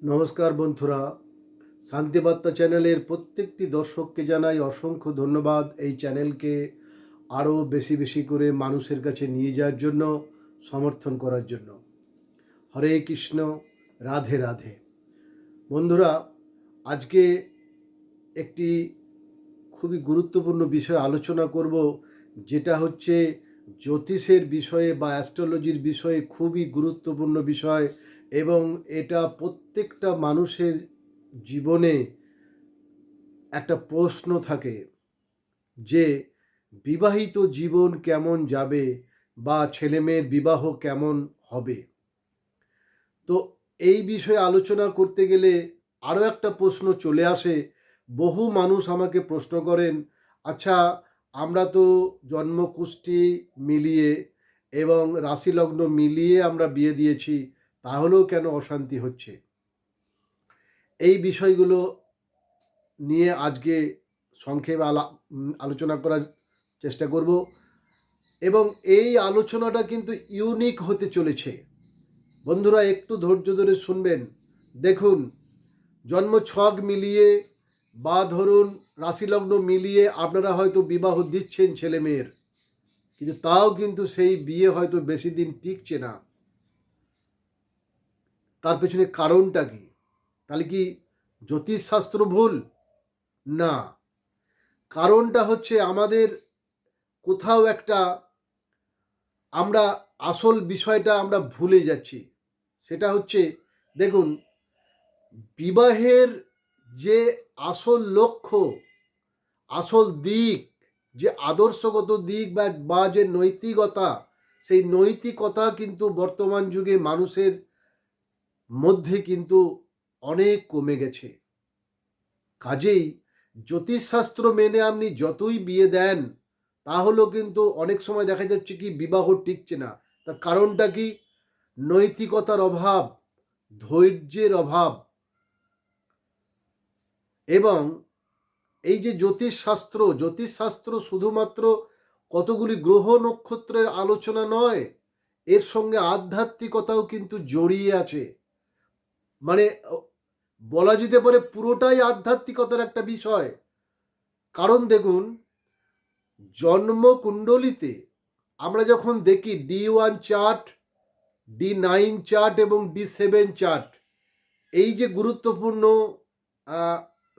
নমস্কার বন্ধুরা, শান্তিবার্তা চ্যানেলের প্রত্যেকটি দর্শককে জানাই অসংখ্য ধন্যবাদ। এই চ্যানেলকে আরও বেশি বেশি করে মানুষের কাছে নিয়ে যাওয়ার জন্য, সমর্থন করার জন্য। হরে কৃষ্ণ, রাধে রাধে। বন্ধুরা, আজকে একটি খুবই গুরুত্বপূর্ণ বিষয় আলোচনা করব, যেটা হচ্ছে জ্যোতিষের বিষয়ে বা অ্যাস্ট্রোলজির বিষয়ে খুবই গুরুত্বপূর্ণ বিষয়, এবং এটা প্রত্যেকটা মানুষের জীবনে একটা প্রশ্ন থাকে যে বিবাহিত জীবন কেমন যাবে বা ছেলেমেয়ের বিবাহ কেমন হবে। তো এই বিষয়ে আলোচনা করতে গেলে আরও একটা প্রশ্ন চলে আসে। বহু মানুষ আমাকে প্রশ্ন করেন, আচ্ছা, আমরা তো জন্মকুষ্ঠি মিলিয়ে এবং রাশিলগ্ন মিলিয়ে আমরা বিয়ে দিয়েছি, তাহলেও কেন অশান্তি হচ্ছে? এই বিষয়গুলো নিয়ে আজকে সংক্ষেপে আলোচনা করার চেষ্টা করব, এবং এই আলোচনাটা কিন্তু ইউনিক হতে চলেছে। বন্ধুরা, একটু ধৈর্য ধরে শুনবেন। দেখুন, জন্ম ছক মিলিয়ে বা ধরুন রাশিলগ্ন মিলিয়ে আপনারা হয়তো বিবাহ দিচ্ছেন ছেলে মেয়ের, কিন্তু তাও কিন্তু সেই বিয়ে হয়তো বেশি দিন টিকছে না। তার পেছনে কারণটা কি? তাহলে কি জ্যোতিষশাস্ত্র ভুল? না, কারণটা হচ্ছে আমাদের কোথাও একটা আমরা আসল বিষয়টা আমরা ভুলে যাচ্ছি। সেটা হচ্ছে, দেখুন, বিবাহের যে আসল লক্ষ্য, আসল দিক, যে আদর্শগত দিক বা যে নৈতিকতা, সেই নৈতিকতা কিন্তু বর্তমান যুগে মানুষের মধ্যে কিন্তু অনেক কমে গেছে। কাজেই জ্যোতিষশাস্ত্র মেনে আপনি যতই বিয়ে দেন, তাহলেও কিন্তু অনেক সময় দেখা যাচ্ছে কি বিবাহ টিকছে না। তার কারণটা কি? নৈতিকতার অভাব, ধৈর্যের অভাব। এবং এই যে জ্যোতিষশাস্ত্র শুধুমাত্র কতগুলি গ্রহ নক্ষত্রের আলোচনা নয়, এর সঙ্গে আধ্যাত্মিকতাও কিন্তু জড়িয়ে আছে। মানে বলা যেতে পারে পুরোটাই আধ্যাত্মিকতার একটা বিষয়। কারণ দেখুন, জন্মকুণ্ডলিতে আমরা যখন দেখি D1 চার্ট, D9 চার্ট এবং D7 চার্ট, এই যে গুরুত্বপূর্ণ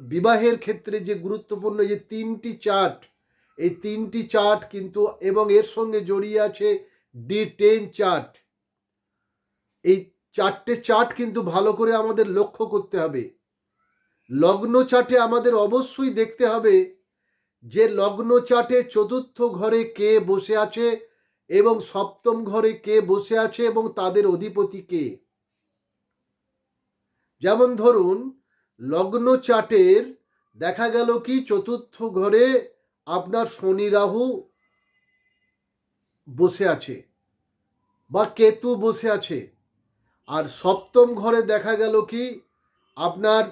বিবাহের ক্ষেত্রে যে গুরুত্বপূর্ণ যে তিনটি চার্ট, এই তিনটি চার্ট কিন্তু, এবং এর সঙ্গে জড়িয়ে আছে D10 চার্ট। এই চারটে চার্ট কিন্তু ভালো করে আমাদের লক্ষ্য করতে হবে। লগ্ন চার্টে আমাদের অবশ্যই দেখতে হবে যে লগ্ন চার্টে চতুর্থ ঘরে কে বসে আছে এবং সপ্তম ঘরে কে বসে আছে এবং তাদের অধিপতি কে। যেমন ধরুন, লগ্ন চার্টের দেখা গেল কি চতুর্থ ঘরে আপনার শনি রাহু বসে আছে বা কেতু বসে আছে, আর সপ্তম ঘরে দেখা গেল কি আপনার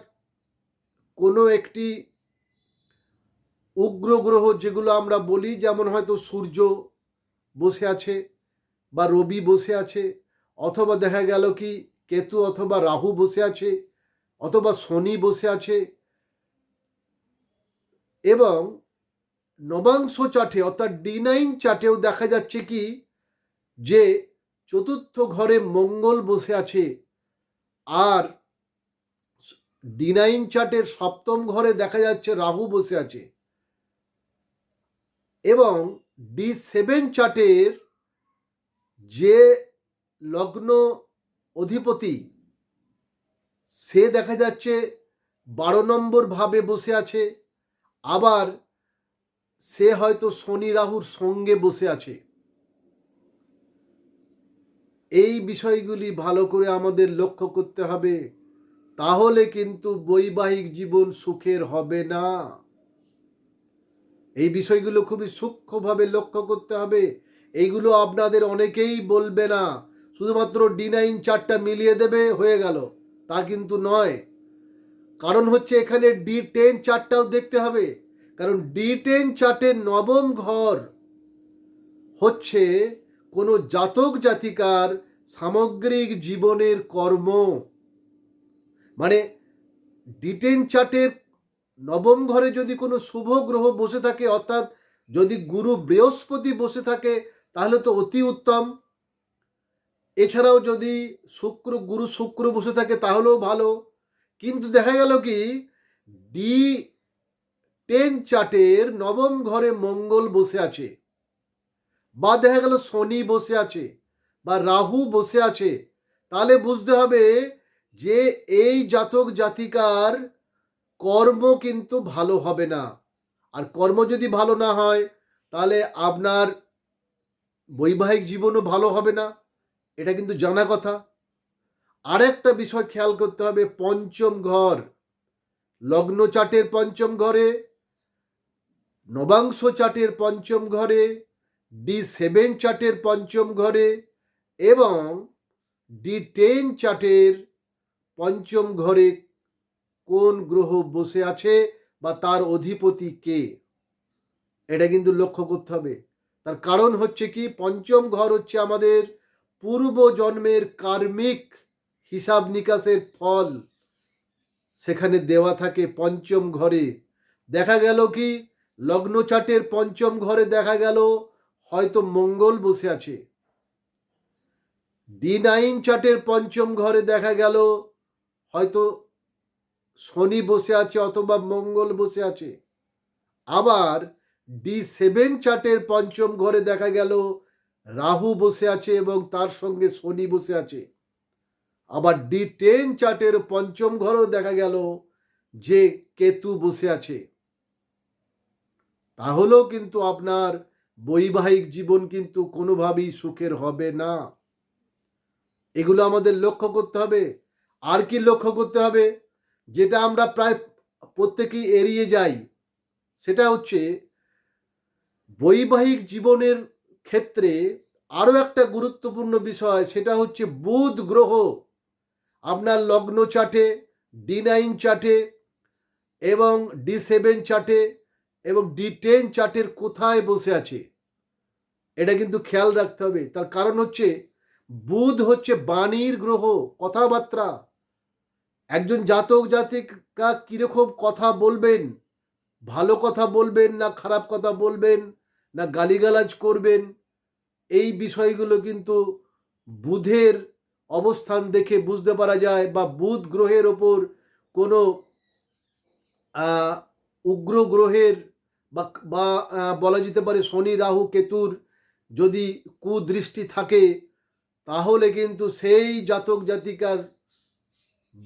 কোনো একটি উগ্র গ্রহ, যেগুলো আমরা বলি, যেমন হয়তো সূর্য বসে আছে বা রবি বসে আছে, অথবা দেখা গেল কি কেতু অথবা রাহু বসে আছে, অথবা শনি বসে আছে। এবং নবাংশ চার্টে অর্থাৎ D9 চার্টেও দেখা যাচ্ছে কি যে চতুর্থ ঘরে মঙ্গল বসে আছে, আর D9 চার্টের সপ্তম ঘরে দেখা যাচ্ছে রাহু বসে আছে। এবং D7 চার্টের যে লগ্ন অধিপতি, সে দেখা যাচ্ছে 12 নম্বর ভাবে বসে আছে, আবার সে হয়তো শনি রাহুর সঙ্গে বসে আছে। এই বিষয়গুলি ভালো করে আমাদের লক্ষ্য করতে হবে, তাহলে কিন্তু বৈবাহিক জীবন সুখের হবে না। এই বিষয়গুলো খুবই সূক্ষ্মভাবে লক্ষ্য করতে হবে। এইগুলো আপনাদের অনেকেই বলবে না, শুধুমাত্র D9 চার্টটা মিলিয়ে দেবে, হয়ে গেল, তা কিন্তু নয়। কারণ হচ্ছে এখানে D10 চার্টটাও দেখতে হবে, কারণ D10 চার্টের নবম ঘর হচ্ছে কোনো জাতক জাতিকার সামগ্রিক জীবনের কর্ম। মানে D10 চার্টের নবম ঘরে যদি কোনো শুভ গ্রহ বসে থাকে, অর্থাৎ যদি গুরু বৃহস্পতি বসে থাকে, তাহলে তো অতি উত্তম। এছাড়াও যদি গুরু শুক্র বসে থাকে তাহলেও ভালো। কিন্তু দেখা গেল কি D10 চার্টের নবম ঘরে মঙ্গল বসে আছে, বা দেখা গেল শনি বসে আছে, বা রাহু বসে আছে, তাহলে বুঝতে হবে যে এই জাতক জাতিকার কর্ম কিন্তু ভালো হবে না। আর কর্ম যদি ভালো না হয়, তাহলে আপনার বৈবাহিক জীবনও ভালো হবে না, এটা কিন্তু জানা কথা। আরেকটা বিষয় খেয়াল করতে হবে, পঞ্চম ঘর, লগ্ন চার্টের পঞ্চম ঘরে, নবাংশ চার্টের পঞ্চম ঘরে, D7 চার্টের পঞ্চম ঘরে এবং D10 চার্টের পঞ্চম ঘরে কোন গ্রহ বসে আছে বা তার অধিপতি কে, এটা কিন্তু লক্ষ্য করতে হবে। তার কারণ হচ্ছে কি, পঞ্চম ঘর হচ্ছে আমাদের পূর্ব জন্মের কার্মিক হিসাব নিকাশের ফল, সেখানে দেওয়া থাকে পঞ্চম ঘরে। দেখা গেল কি লগ্ন চার্টের পঞ্চম ঘরে দেখা গেল হয়তো মঙ্গল বসে আছে, D9 চার্টের পঞ্চম ঘরে দেখা গেল হয়তো শনি বসে আছে অথবা মঙ্গল বসে আছে। আবার D7 চার্টের পঞ্চম ঘরে দেখা গেল রাহু বসে আছে এবং তার সঙ্গে শনি বসে আছে। আবার D10 চার্টের পঞ্চম ঘরেও দেখা গেল যে কেতু বসে আছে। তাহলেও কিন্তু আপনার বৈবাহিক জীবন কিন্তু কোনোভাবেই সুখের হবে না। এগুলো আমাদের লক্ষ্য করতে হবে। আর কি লক্ষ্য করতে হবে, যেটা আমরা প্রায় প্রত্যেকেই এড়িয়ে যাই, সেটা হচ্ছে বৈবাহিক জীবনের ক্ষেত্রে আরও একটা গুরুত্বপূর্ণ বিষয়, সেটা হচ্ছে বুধ গ্রহ আপনার লগ্ন চার্টে, D9 চার্টে এবং D7 চার্টে এবং D10 চার্টের কোথায় বসে আছে, এটা কিন্তু খেয়াল রাখতে হবে। তার কারণ হচ্ছে বুধ হচ্ছে বাণীর গ্রহ, কথাবার্তা। একজন জাতক জাতিকা কিরকম কথা বলবেন, ভালো কথা বলবেন না খারাপ কথা বলবেন না গালিগালাজ করবেন, এই বিষয়গুলো কিন্তু বুধের অবস্থান দেখে বুঝতে পারা যায়। বা বুধ গ্রহের ওপর কোনো উগ্র গ্রহের বা বা বলা যেতে পারে শনি রাহু কেতুর যদি কুদৃষ্টি থাকে, তাহলে কিন্তু সেই জাতক জাতিকার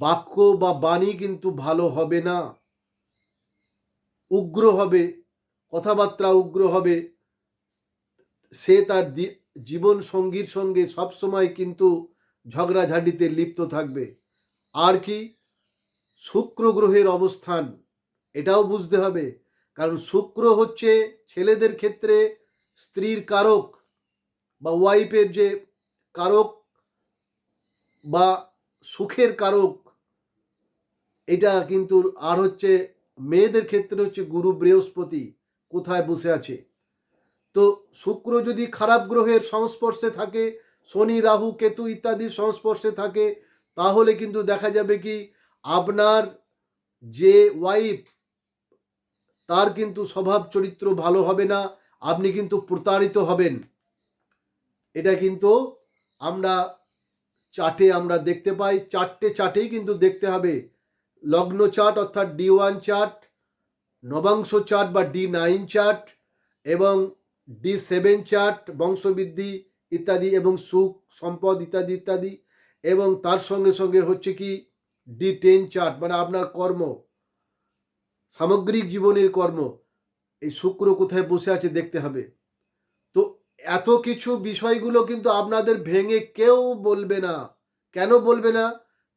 বাক্য বা বাণী কিন্তু ভালো হবে না, উগ্র হবে, কথাবার্তা উগ্র হবে। সে তার জীবন সঙ্গীর সঙ্গে সবসময় কিন্তু ঝগড়াঝাটিতে লিপ্ত থাকবে। আর কি, শুক্র গ্রহের অবস্থান, এটাও বুঝতে হবে। কারণ শুক্র হচ্ছে ছেলেদের ক্ষেত্রে স্ত্রীর কারক বা ওয়াইফের যে কারক বা সুখের কারক, এটা কিন্তু। আর হচ্ছে মেয়েদের ক্ষেত্রে হচ্ছে গুরু বৃহস্পতি কোথায় বসে আছে। তো শুক্র যদি খারাপ গ্রহের সংস্পর্শে থাকে, শনি রাহু কেতু ইত্যাদির সংস্পর্শে থাকে, তাহলে কিন্তু দেখা যাবে কি আপনার যে ওয়াইফ, তার কিন্তু স্বভাব চরিত্র ভালো হবে না, আপনি কিন্তু প্রতারিত হবেন। এটা কিন্তু আমরা চার্টে আমরা দেখতে পাই, চারটে চার্টেই কিন্তু দেখতে হবে। লগ্ন চার্ট অর্থাৎ D1 চার্ট, নবাংশ চার্ট বা D9 চার্ট এবং D7 চার্ট বংশবৃদ্ধি ইত্যাদি এবং সুখ সম্পদ ইত্যাদি ইত্যাদি, এবং তার সঙ্গে সঙ্গে হচ্ছে কি D10 চার্ট মানে আপনার কর্ম, সামগ্রিক জীবনের কর্ম, এই শুক্র কোথায় বসে আছে দেখতে হবে। তো এত কিছু বিষয়গুলো কিন্তু আপনাদের ভেঙে কেউ বলবে না। কেন বলবে না?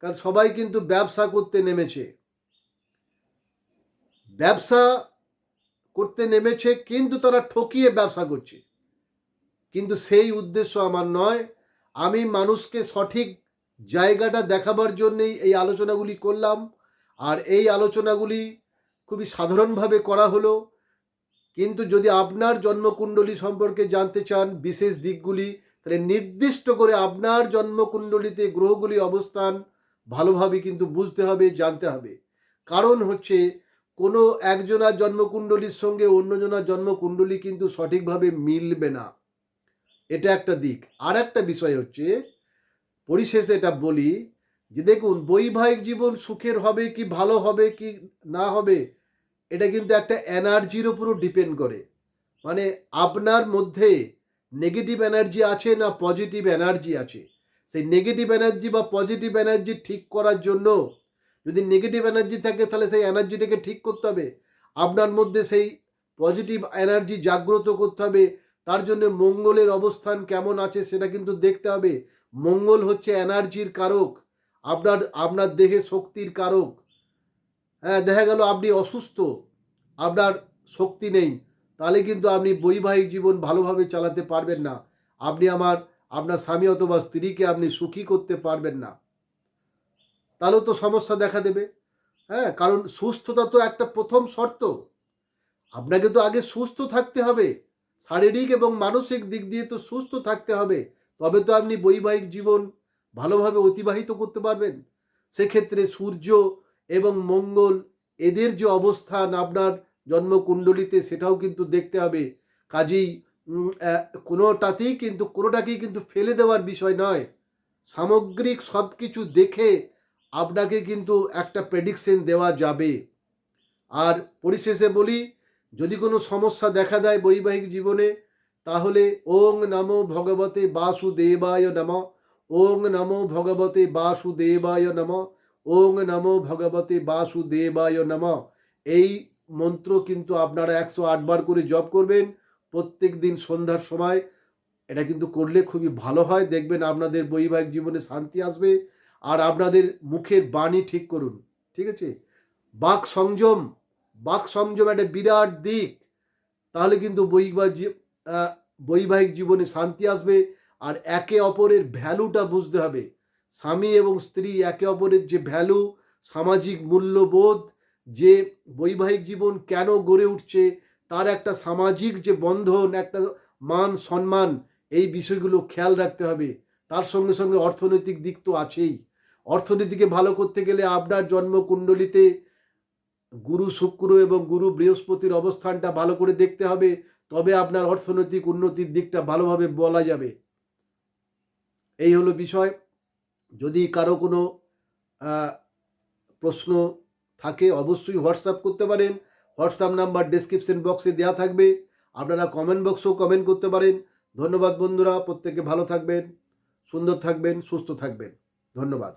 কারণ সবাই কিন্তু ব্যবসা করতে নেমেছে, ব্যবসা করতে নেমেছে কিন্তু তারা ঠকিয়ে ব্যবসা করছে। কিন্তু সেই উদ্দেশ্য আমার নয়। আমি মানুষকে সঠিক জায়গাটা দেখাবার জন্যেই এই আলোচনাগুলি করলাম। আর এই আলোচনাগুলি খুবই সাধারণভাবে করা হলো। কিন্তু যদি আপনার জন্মকুণ্ডলী সম্পর্কে জানতে চান বিশেষ দিকগুলি, তাহলে নির্দিষ্ট করে আপনার জন্মকুণ্ডলিতে গ্রহগুলি অবস্থান ভালোভাবে কিন্তু বুঝতে হবে, জানতে হবে। কারণ হচ্ছে কোনো একজনার জন্মকুণ্ডলীর সঙ্গে অন্যজনার জন্মকুণ্ডলী কিন্তু সঠিকভাবে মিলবে না, এটা একটা দিক। আর একটা বিষয় হচ্ছে, পরিশেষে এটা বলি যে দেখুন, বৈবাহিক জীবন সুখের হবে কি ভালো হবে কি না হবে, এটা কিন্তু একটা এনার্জির উপরও ডিপেন্ড করে। মানে আপনার মধ্যে নেগেটিভ এনার্জি আছে না পজিটিভ এনার্জি আছে, সেই নেগেটিভ এনার্জি বা পজিটিভ এনার্জি ঠিক করার জন্য, যদি নেগেটিভ এনার্জি থাকে তাহলে সেই এনার্জিটাকে ঠিক করতে হবে। আপনার মধ্যে সেই পজিটিভ এনার্জি জাগ্রত করতে হবে। তার জন্য মঙ্গলের অবস্থান কেমন আছে সেটা কিন্তু দেখতে হবে। মঙ্গল হচ্ছে এনার্জির কারক, আপনার আপনার দেহে শক্তির কারক। হ্যাঁ, দেখা গেল আপনি অসুস্থ, আপনার শক্তি নেই, তাহলে কিন্তু আপনি বৈবাহিক জীবন ভালোভাবে চালাতে পারবেন না। আপনি আপনার স্বামী অথবা স্ত্রীকে আপনি সুখী করতে পারবেন না, তাহলেও তো সমস্যা দেখা দেবে। হ্যাঁ, কারণ সুস্থতা তো একটা প্রথম শর্ত। আপনাকে তো আগে সুস্থ থাকতে হবে, শারীরিক এবং মানসিক দিক দিয়ে তো সুস্থ থাকতে হবে, তবে তো আপনি বৈবাহিক জীবন ভালোভাবে অতিবাহিত করতে পারবেন। সেক্ষেত্রে সূর্য এবং মঙ্গল, এদের যে অবস্থান আপনার জন্মকুণ্ডলিতে সেটাও কিন্তু দেখতে হবে। কাজেই কোনোটাকেই কিন্তু ফেলে দেওয়ার বিষয় নয়। সামগ্রিক সব কিছু দেখে আপনাকে কিন্তু একটা প্রেডিকশন দেওয়া যাবে। আর পরিশেষে বলি, যদি কোনো সমস্যা দেখা দেয় বৈবাহিক জীবনে, তাহলে ওং নমো ভগবতে বাসুদেবায় নমঃ, ওং নমো ভগবতে বাসুদেবায় নমঃ, ওং নমো ভগবতে বাসুদেবায় নমঃ, এই মন্ত্র কিন্তু আপনারা 108 বার করে জপ করবেন প্রত্যেক দিন সন্ধ্যার সময়। এটা কিন্তু করলে খুবই ভালো হয়, দেখবেন আপনাদের বৈবাহিক জীবনে শান্তি আসবে। আর আপনাদের মুখের বাণী ঠিক করুন, ঠিক আছে? বাক সংযম, বাক সংযম একটা বিরাট দিক। তাহলে কিন্তু বৈবাহিক জীবনে শান্তি আসবে। আর একে অপরের ভ্যালুটা বুঝতে হবে। স্বামী এবং স্ত্রী একে অপরের যে ভ্যালু, সামাজিক মূল্যবোধ, যে বৈবাহিক জীবন কেন গড়ে উঠছে, তার একটা সামাজিক যে বন্ধন, একটা মান সম্মান, এই বিষয়গুলো খেয়াল রাখতে হবে। তার সঙ্গে সঙ্গে অর্থনৈতিক দিক তো আছেই। অর্থনীতিকে ভালো করতে গেলে আপনার জন্মকুণ্ডলিতে গুরু শুক্র এবং গুরু বৃহস্পতির অবস্থানটা ভালো করে দেখতে হবে, তবে আপনার অর্থনৈতিক উন্নতির দিকটা ভালোভাবে বলা যাবে। এই হলো বিষয়। যদি কারো কোনো প্রশ্ন থাকে অবশ্যই হোয়াটসঅ্যাপ করতে পারেন। হোয়াটসঅ্যাপ নাম্বার ডেসক্রিপশন বক্সে দেওয়া থাকবে, আপনারা কমেন্ট বক্সেও কমেন্ট করতে পারেন। ধন্যবাদ বন্ধুরা, প্রত্যেকে ভালো থাকবেন, সুন্দর থাকবেন, সুস্থ থাকবেন। ধন্যবাদ।